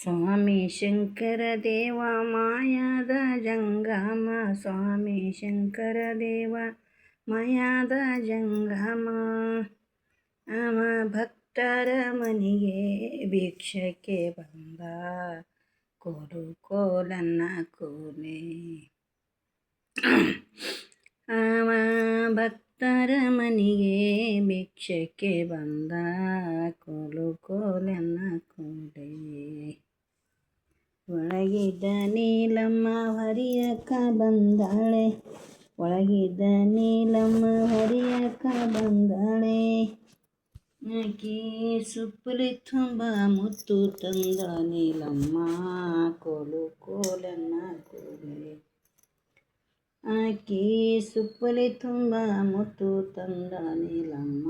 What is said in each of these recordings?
ಸ್ವಾಮಿ ಶಂಕರ ದೇವ ಮಾಯಾದ ಜಂಗಮ, ಸ್ವಾಮಿ ಶಂಕರ ದೇವ ಮಾಯಾದ ಜಂಗಮ. ಅವ ಭಕ್ತರ ಮನೆಗೆ ಭಿಕ್ಷಕ್ಕೆ ಬಂದ, ಕೋಲು ಕೋಲನ್ನ ಕೋಲೆ. ಅವ ಭಕ್ತರ ಮನೆಗೆ ಭಿಕ್ಷಕ್ಕೆ ಬಂದ, ಕೋಲು ಕೋಲನ್ನ ಕೋಲೆ. ಒಳಗಿದ್ದ ನೀಲಮ್ಮ ಹರಿಯಕ್ಕ ಬಂದಾಳೆ, ಒಳಗಿದ್ದ ನೀಲಮ್ಮ ಹರಿಯಕ್ಕ ಬಂದಾಳೆ. ಆಕಿ ಸುಪ್ಪಲಿ ತುಂಬ ಮುತ್ತು ತಂದ ನೀಲಮ್ಮ, ಕೋಲು ಕೋಲನ್ನ ಕೋಲೆ. ಆಕಿ ಸುಪ್ಪಲಿ ತುಂಬ ಮುತ್ತು ತಂದ ನೀಲಮ್ಮ,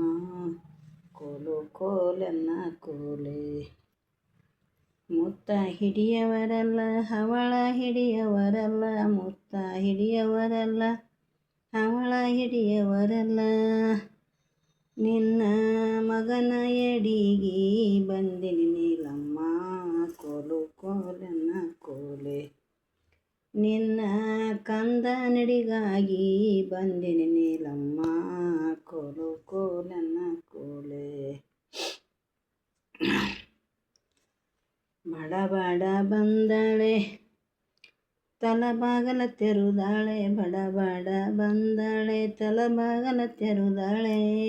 ಕೋಲು ಕೋಲನ್ನ ಕೋಲೆ. ಮುತ್ತ ಹಿಡಿಯವರಲ್ಲ ಹವಳ ಹಿಡಿಯವರಲ್ಲ, ಮುತ್ತ ಹಿಡಿಯವರಲ್ಲ ಹವಳ ಹಿಡಿಯವರಲ್ಲ. ನಿನ್ನ ಮಗನ ಎಡಿಗೆ ಬಂದಿನಿ ನೀಲಮ್ಮ, ಕೋಲು ಕೋಲನ್ನ ಕೋಲೆ. ನಿನ್ನ ಕಂದ ನಡಿಗಾಗಿ ಬಂದಿನಿ ನೀಲಮ್ಮ, ಕೋಲು ಕೋಲನ್ನ ಕೋಲೆ. ಬಡ ಬಡ ಬಂದಳೆ ತಲಬಾಗಲ ತೆರುದಾಳೆ, ಬಡ ಬಡ ಬಂದಳೆ ತಲಬಾಗಲ ತೆರುದಾಳೆ.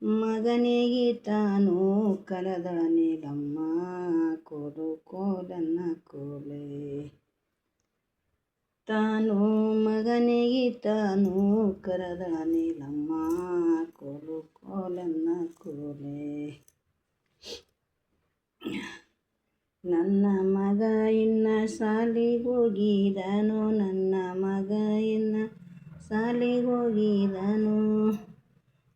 ಮಗನಿಗೆ ತಾನು ಕರೆದಳ ನೀಲಮ್ಮ, ಕೋಲು ಕೋಲನ್ನ ಕೋಲೆ. ತಾನು ಮಗನಿಗೆ ತಾನು ಕರೆದಳ ನೀಲಮ್ಮ, ಕೋಲು ಕೋಲನ್ನ ಕೋಲೆ. ನನ್ನ ಮಗ ಇನ್ನ ಸಾಲಿಗೋಗಿದನು, ನನ್ನ ಮಗ ಇನ್ನ ಸಾಲಿಗೋಗಿದನು.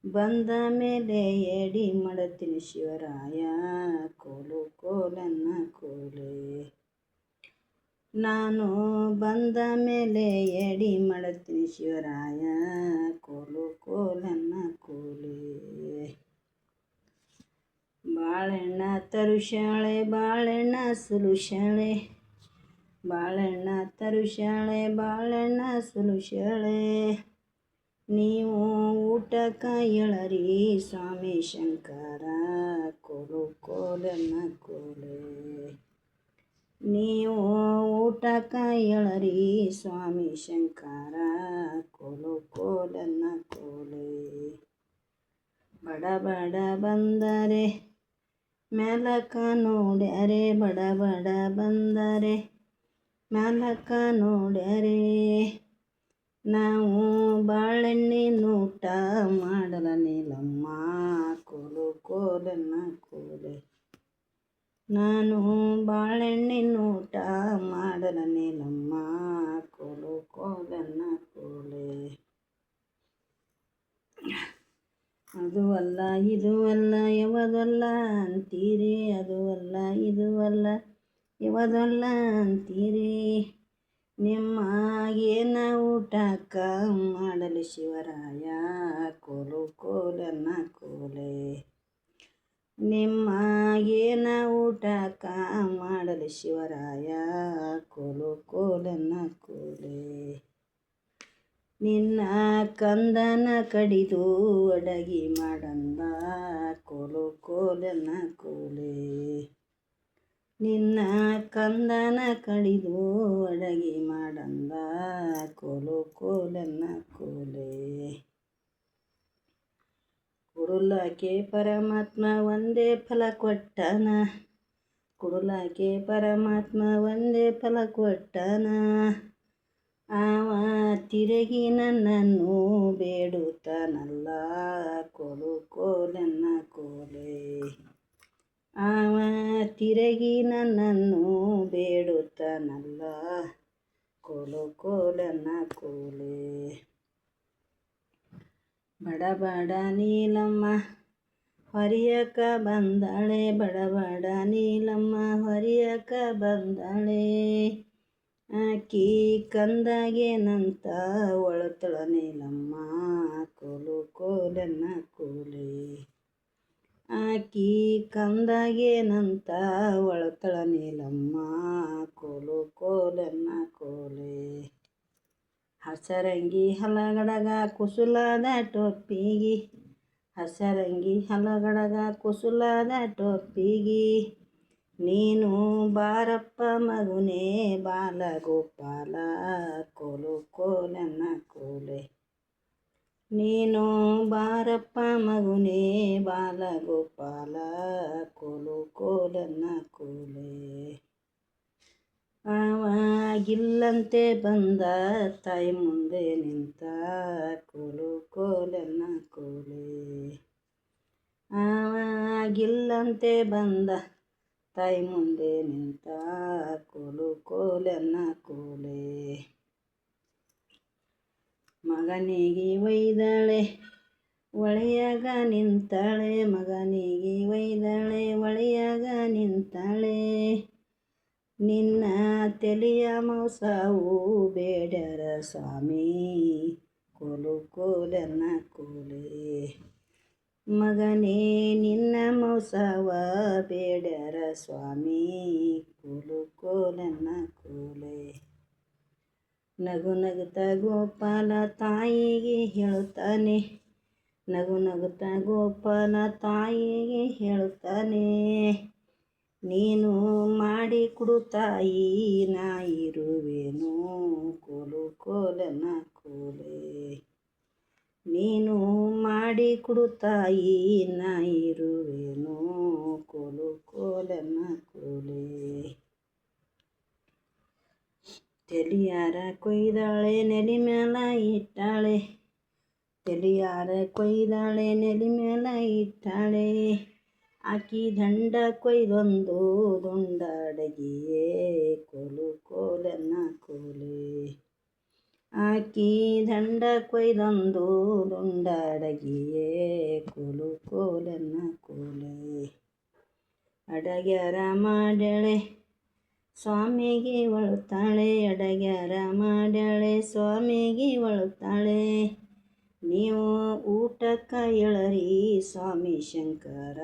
ಬಂದ ಮೇಲೆ ಎಡಿ ಮಾಡತೀನಿ ಶಿವರಾಯ, ಕೋಲು ಕೋಲನ್ನ ಕೋಲೆ. ನಾನು ಬಂದ ಮೇಲೆ ಎಡಿ ಮಾಡತೀನಿ ಶಿವರಾಯ, ಕೋಲು ಕೋಲನ್ನ ಕೋಲೆ. ಬಾಳೆಣ್ಣ ತರುಶಾಳೆ ಬಾಳೆಣ್ಣ ಸುಲುಶಾಳೆ, ಬಾಳೆಣ್ಣ ತರುಶಾಳೆ ಬಾಳೆಣ್ಣ ಸುಲುಶಾಳೆ. ನೀವು ಊಟಕ್ಕ ಎಳರಿ ಸ್ವಾಮಿ ಶಂಕರ, ಕೋಲು ಕೋಲನ್ನ ಕೋಲೆ. ನೀವು ಊಟಕ್ಕ ಎಳರಿ ಸ್ವಾಮಿ ಶಂಕರ, ಕೋಲು ಕೋಲನ್ನ ಕೋಲೆ. ಬಡ ಬಡ ಬಂದರೆ ಮ್ಯಾಲಕ ನೋಡ್ಯಾರೆ, ಬಡ ಬಡ ಬಂದರೆ ಮ್ಯಾಲಕ ನೋಡ್ಯಾರೆ. ನಾವು ಬಾಳೆಹಣ್ಣಿನ ಊಟ ಮಾಡಲ ನೀಲಮ್ಮ, ಕೋಲು ಕೋಲನ್ನ ಕೋಲೆ. ನಾನು ಬಾಳೆಹಣ್ಣಿನ ಊಟ ಮಾಡಲ ನೀಲಮ್ಮ, ಕೋಲು ಕೋಲನ್ನ ಕೋಲೆ. ಅದು ಅಲ್ಲ ಇದು ಅಲ್ಲ ಯವದಲ್ಲ ಅಂತೀರಿ, ಅದು ಅಲ್ಲ ಇದು ಅಲ್ಲ ಯವದಲ್ಲ ಅಂತೀರಿ. ನಿಮ್ಮಾಗೇನ ಊಟಕ್ಕ ಮಾಡಲಿ ಶಿವರಾಯ, ಕೋಲು ಕೋಲನ್ನ ಕೋಲೆ. ನಿಮ್ಮಾಗೇನ ಊಟಕ್ಕ ಮಾಡಲಿ ಶಿವರಾಯ, ಕೋಲು ಕೋಲನ್ನ ಕೋಲೆ. ನಿನ್ನ ಕಂದನ ಕಡಿದು ಅಡಗಿ ಮಾಡಂದ, ಕೋಲು ಕೋಲನ್ನ ಕೋಲೆ. ನಿನ್ನ ಕಂದನ ಕಡಿದು ಅಡಗಿ ಮಾಡಂದ, ಕೋಲು ಕೋಲನ್ನ ಕೋಲೆ. ಕುಡುಲಕ್ಕೆ ಪರಮಾತ್ಮ ಒಂದೇ ಫಲ ಕೊಟ್ಟನ, ಕುಡುಲಕ್ಕೆ ಪರಮಾತ್ಮ ಒಂದೇ ಫಲ ಕೊಟ್ಟನ. ಅವ ತಿರುಗಿ ನನ್ನನ್ನು ಬೇಡುತ್ತಾನಲ್ಲ, ಕೋಲು ಕೋಲನ್ನ ಕೋಲೆ. ಅವ ತಿರುಗಿ ನನ್ನನ್ನು ಬೇಡುತ್ತಾನಲ್ಲ, ಕೋಲು ಕೋಲನ್ನ ಕೋಲೆ. ಬಡ ಬಡ ನೀಲಮ್ಮ ಹರಿಯಕ್ಕ ಬಂದಾಳೆ, ಬಡ ಬಡ ನೀಲಮ್ಮ ಹರಿಯಕ್ಕ ಬಂದಾಳೆ. ಆಕಿ ಕಂದಾಗೇನಂತ ಒಳತಳ ನೀಲಮ್ಮ, ಕೋಲು ಕೋಲನ್ನ ಕೋಲೆ. ಆಕಿ ಕಂದಾಗೇನಂತ ಒಳತಳ ನೀಲಮ್ಮ ಕೋಲು ಕೋಲನ್ನ ಕೋಲೆ. ಹಸರಂಗಿ ಹಲಗಡಗ ಕುಸುಲಾದ ಟೊಪ್ಪಿಗಿ, ಹಸರಂಗಿ ಹಲಗಡಗ ಕುಸುಲಾದ ಟೊಪ್ಪಿಗಿ, ನೀನು ಬಾರಪ್ಪ ಮಗುನೇ ಬಾಲಗೋಪಾಲ ಕೋಲು ಕೋಲನ್ನ ಕೋಲೆ. ನೀನು ಬಾರಪ್ಪ ಮಗುನೇ ಬಾಲಗೋಪಾಲ ಕೋಲು ಕೋಲನ್ನ ಕೋಲೆ. ಆವಾಗಿಲ್ಲಂತೆ ಬಂದ ತಾಯಿ ಮುಂದೆ ನಿಂತ ಕೋಲು ಕೋಲನ್ನ ಕೋಲೆ. ಆವಾಗಿಲ್ಲಂತೆ ಬಂದ ತಾಯಿ ಮುಂದೆ ನಿಂತ ಕೋಲು ಕೋಲನ್ನ ಕೋಲೆ. ಮಗನಿಗೆ ಒಯ್ದಳೆ ಒಳೆಯಾಗ ನಿಂತಾಳೆ, ಮಗನಿಗೆ ಒಯ್ದಳೆ ಒಳೆಯಾಗ ನಿಂತಾಳೆ, ನಿನ್ನ ತೆಲಿಯ ಮೋಸವು ಬೇಡರ ಸ್ವಾಮಿ ಕೋಲು ಕೋಲನ್ನ ಕೋಲೆ. ಮಗನೇ ನಿನ್ನ ಮೋಸವ ಬೇಡರ ಸ್ವಾಮಿ ಕೋಲು ಕೋಲನ್ನ ಕೋಲೆ. ನಗು ನಗುತ್ತ ಗೋಪಾಲ ತಾಯಿಗೆ ಹೇಳುತ್ತಾನೆ, ನಗು ನಗುತ್ತ ಗೋಪಾಲ ತಾಯಿಗೆ ಹೇಳುತ್ತಾನೆ, ನೀನು ಮಾಡಿ ಕೊಡು ತಾಯಿ ನಾ ಇರುವೆನು ಕೋಲು ಕೋಲನ್ನ ಕೋಲೆ. ನೀನು ಮಾಡಿ ಕೊಡು ತಾಯಿ ನಾ ಇರುವೆನು ಕೋಲು ಕೋಲನ್ನ ಕೋಲೆ. ತೆಲಿಯಾರ ಕೊಯ್ದಾಳೆ ನೆಲಿ ಮ್ಯಾಲ ಇಟ್ಟಾಳೆ, ತೆಲಿಯಾರ ಕೊಯ್ದಾಳೆ ನೆಲಿ ಮ್ಯಾಲ ಇಟ್ಟಾಳೆ, ಆಕಿ ದಂಡ ಕೊಯ್ದೊಂದು ದುಂಡಾಡಗಿಯೇ ಕೋಲು ಕೋಲನ್ನ ಕೋಲೆ. ಆಕಿ ದಂಡ ಕೊಯ್ದೊಂದು ದುಂಡಾಡಗಿಯೇ ಕೋಲು ಕೋಲನ್ನ ಕೋಲೆ. ಅಡಗ್ಯಾರ ಮಾಡ್ಯಾಳೆ ಸ್ವಾಮಿಗೆ ಒಳುತ್ತಾಳೆ, ಅಡಗ್ಯಾರ ಮಾಡ್ಯಾಳೆ ಸ್ವಾಮಿಗೆ ಒಳುತ್ತಾಳೆ, ನೀವು ಊಟಕ್ಕ ಎಳರಿ ಸ್ವಾಮಿ ಶಂಕರ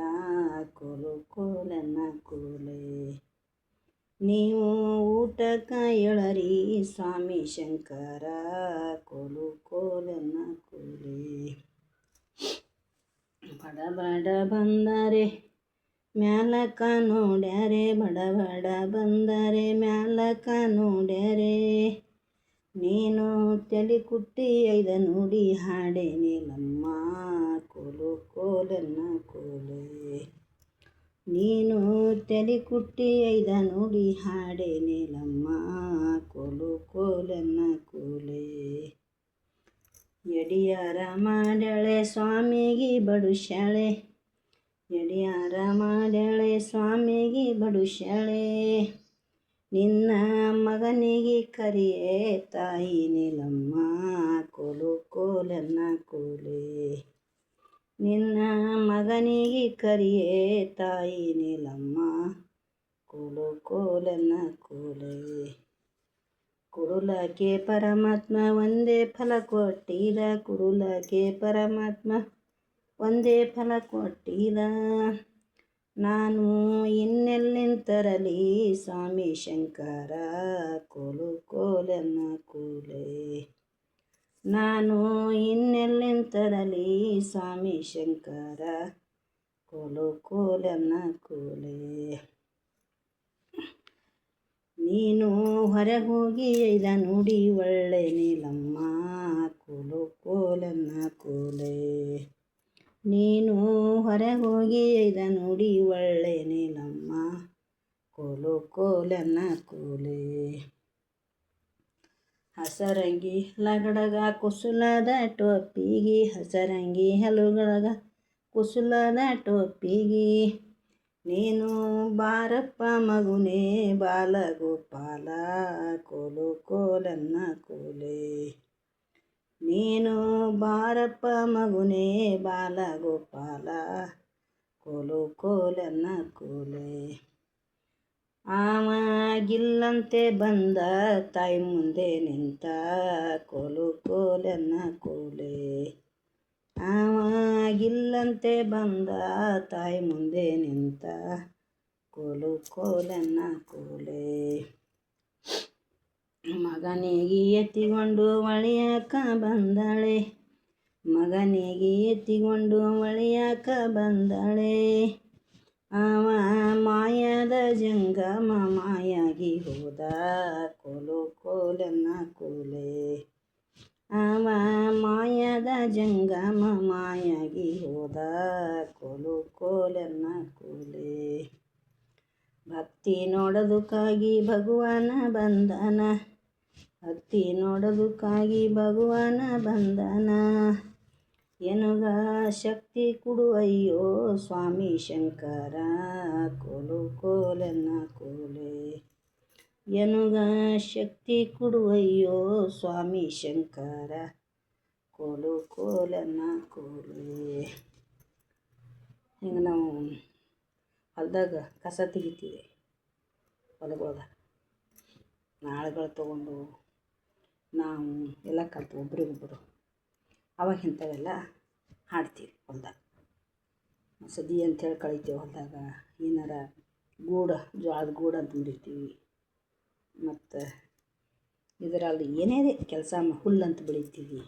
ಕೋಲು ಕೋಲನ್ನ ಕೋಲೆ. ನೀವು ಊಟಕ್ಕ ಎಳರಿ ಸ್ವಾಮಿ ಶಂಕರ ಕೋಲು ಕೋಲನ್ನ ಕೋಲೆ. ಬಡ ಬಡ ಬಂದರೆ ಮ್ಯಾಲಕ ನೋಡ್ಯಾರೆ, ಬಡ ಬಡ ಬಂದರೆ ಮ್ಯಾಲಕ ನೋಡ್ಯಾರೆ, ನೀನು ತಲೆ ಕುಟ್ಟಿ ಐದ ನುಡಿ ಹಾಡೆ ನೀಲಮ್ಮ ಕೋಲು ಕೋಲನ್ನ ಕೋಲೆ. ನೀನು ತಲೆ ಕುಟ್ಟಿ ಐದ ನುಡಿ ಹಾಡೆ ನೀಲಮ್ಮ ಕೋಲು ಕೋಲನ್ನ ಕೋಲೆ. ಎಡಿಯಾರ ಮಾಡ್ಯಾಳೆ ಸ್ವಾಮಿಗೆ ಬಡುಶ್ಯಾಳೆ, ಎಡಿಯಾರ ಮಾಡ್ಯಾಳೆ ಸ್ವಾಮಿಗೆ ಬಡುಶ್ಯಾಳೆ, ನಿನ್ನ ಮಗನಿಗೆ ಕರಿಯೇ ತಾಯಿ ನೀಲಮ್ಮ ಕೋಲು ಕೋಲನ್ನ ಕೋಲೆ. ನಿನ್ನ ಮಗನಿಗೆ ಕರಿಯೇ ತಾಯಿ ನೀಲಮ್ಮ ಕೋಲು ಕೋಲನ್ನ ಕೋಲೆ. ಕುಡುಲಕ್ಕೆ ಪರಮಾತ್ಮ ಒಂದೇ ಫಲ ಕೊಟ್ಟಿದ, ಕುಡುಲಕ್ಕೆ ಪರಮಾತ್ಮ ಒಂದೇ ಫಲ ಕೊಟ್ಟಿದ, ನಾನು ಇನ್ನೆಲ್ಲಿಂತರಲಿ ಸ್ವಾಮಿ ಶಂಕರ ಕೋಲು ಕೋಲನ್ನ ಕೋಲೆ. ನಾನು ಇನ್ನೆಲ್ಲಿಂತರಲಿ ಸ್ವಾಮಿ ಶಂಕರ ಕೋಲು ಕೋಲನ್ನ ಕೋಲೆ. ನೀನು ಹೊರಗೋಗಿ ಐದ ನುಡಿ ಒಳ್ಳೆ ನೀಲಮ್ಮ ಕೋಲು ಕೋಲನ್ನ ಕೋಲೆ. ನೀನು ಹೊರಗೋಗಿ ಐದ ನುಡಿ ಒಳ್ಳೆ ನೀಲಮ್ಮ ಕೋಲು ಕೋಲನ್ನ ಕೋಲೆ. ಹಸರಂಗಿ ಹಲಗಡಗ ಕುಸುಲಾದ ಟೊಪ್ಪಿಗಿ, ಹಸರಂಗಿ ಹಲಗಡಗ ಕುಸುಲಾದ ಟೊಪ್ಪಿಗಿ, ನೀನು ಬಾರಪ್ಪ ಮಗುನೇ ಬಾಲಗೋಪಾಲ ಕೋಲು ಕೋಲನ್ನ ಕೋಲೆ. ನೀನು ಬಾರಪ್ಪ ಮಗುನೇ ಬಾಲಗೋಪಾಲ ಕೋಲು ಕೋಲನ್ನ ಕೋಲೆ. ಆವಾಗಿಲ್ಲಂತೆ ಬಂದ ತಾಯಿ ಮುಂದೆ ನಿಂತ ಕೋಲು ಕೋಲನ್ನ ಕೋಲೆ. ಆವಾಗಿಲ್ಲಂತೆ ಬಂದ ತಾಯಿ ಮುಂದೆ ನಿಂತ ಕೋಲು ಕೋಲನ್ನ ಕೋಲೆ ಮಗನಿಗೆ ಎತ್ತಿಕೊಂಡು ಒಳೆಯಾಕ ಬಂದಾಳೆ ಮಗನಿಗೆ ಎತ್ತಿಕೊಂಡು ಒಳೆಯಾಕ ಬಂದಾಳೆ ಅವ ಮಾಯದ ಜಂಗಮ ಮಾಯಾಗಿ ಹೋದ ಕೋಲು ಕೋಲನ್ನ ಕೋಲೆ ಅವ ಮಾಯದ ಜಂಗಮ ಮಾಯಾಗಿ ಹೋದ ಕೋಲು ಕೋಲನ್ನ ಕೋಲೆ ಭಕ್ತಿ ನೋಡೋದಕ್ಕಾಗಿ ಭಗವಾನ ಬಂದನ ಭಕ್ತಿ ನೋಡೋದಕ್ಕಾಗಿ ಭಗವಾನ ಬಂದನ ಎನುಗ ಶಕ್ತಿ ಕೊಡುವಯ್ಯೋ ಸ್ವಾಮಿ ಶಂಕರ ಕೋಲು ಕೋಲನ್ನ ಕೋಲೆ ಎನುಗ ಶಕ್ತಿ ಕೊಡುವಯ್ಯೋ ಸ್ವಾಮಿ ಶಂಕರ ಕೋಲು ಕೋಲನ್ನ ಕೋಲೆ ಹಿಂಗೆ ನಾವು ಹೊಲದಾಗ ಕಸ ತೆಗಿತೀವಿ ಹೊಲಗಳದಾಗ ನಾಳುಗಳು ತೊಗೊಂಡು ನಾವು ಎಲ್ಲ ಕಲ್ತು ಒಬ್ರಿಗೊಬ್ಬರು ಅವಾಗ ಇಂಥವೆಲ್ಲ ಹಾಡ್ತೀವಿ ಹೊಲ್ದಾಗ ಸದಿ ಅಂಥೇಳಿ ಕಳಿತೀವಿ ಹೊಲದಾಗ ಏನಾರ ಗೂಡು ಜೋಳದ ಗೂಡು ಅಂತ ಮುರಿತೀವಿ ಮತ್ತು ಇದರಲ್ಲಿ ಏನೇ ಕೆಲಸ ಹುಲ್ಲಂತ ಬೆಳಿತೀವಿ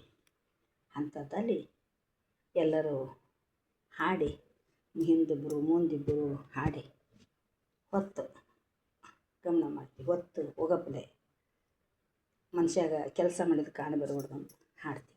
ಅಂಥದ್ದಲ್ಲಿ ಎಲ್ಲರೂ ಹಾಡಿ ಹಿಂದಿಬ್ಬರು ಮುಂದಿಬ್ಬರು ಹಾಡಿ ಹೊತ್ತು ಗಮನ ಮಾಡ್ತೀವಿ ಹೊತ್ತು ಹೋಗಪ್ಪಲೆ ಮನುಷ್ಯಾಗ ಕೆಲಸ ಮಾಡಿದ ಕಾಣಬರ್ಬಾರ್ದು ಅಂತ ಹಾಡ್ತೀವಿ